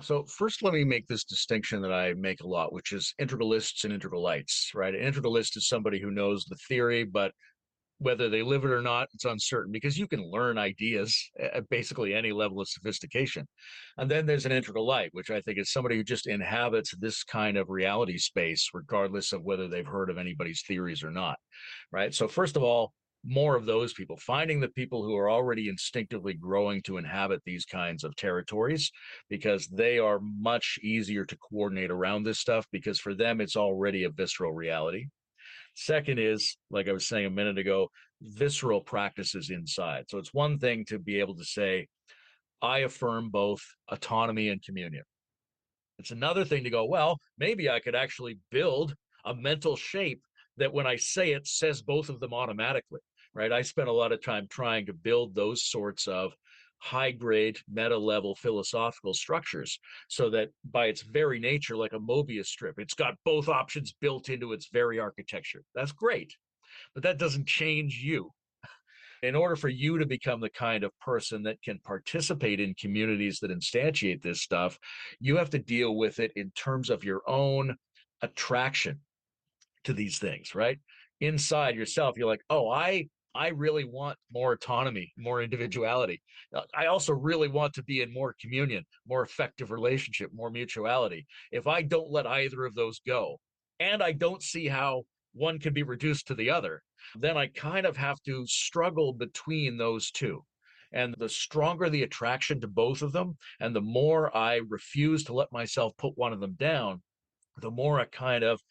So first, let me make this distinction that I make a lot, which is integralists and integralites, right? An integralist is somebody who knows the theory, but whether they live it or not, it's uncertain because you can learn ideas at basically any level of sophistication. And then there's an integralite, which I think is somebody who just inhabits this kind of reality space, regardless of whether they've heard of anybody's theories or not, right? So, first of all, more of those people, finding the people who are already instinctively growing to inhabit these kinds of territories, because they are much easier to coordinate around this stuff because for them, it's already a visceral reality. Second is, like I was saying a minute ago, visceral practices inside. So it's one thing to be able to say, I affirm both autonomy and communion. It's another thing to go, well, maybe I could actually build a mental shape that when I say it says both of them automatically, right? I spent a lot of time trying to build those sorts of high grade meta level philosophical structures so that by its very nature, like a Mobius strip, it's got both options built into its very architecture. That's great, but that doesn't change you. In order for you to become the kind of person that can participate in communities that instantiate this stuff, you have to deal with it in terms of your own attraction to these things, right? Inside yourself, you're like, oh, I really want more autonomy, more individuality. I also really want to be in more communion, more effective relationship, more mutuality. If I don't let either of those go, and I don't see how one can be reduced to the other, then I kind of have to struggle between those two. And the stronger the attraction to both of them, and the more I refuse to let myself put one of them down, the more a kind of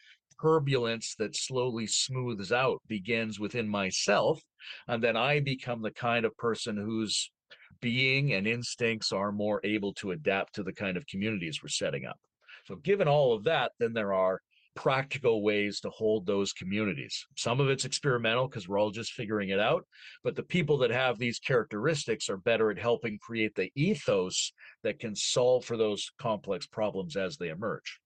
turbulence that slowly smooths out begins within myself. And then I become the kind of person whose being and instincts are more able to adapt to the kind of communities we're setting up. So, given all of that, then there are practical ways to hold those communities. Some of it's experimental because we're all just figuring it out. But the people that have these characteristics are better at helping create the ethos that can solve for those complex problems as they emerge.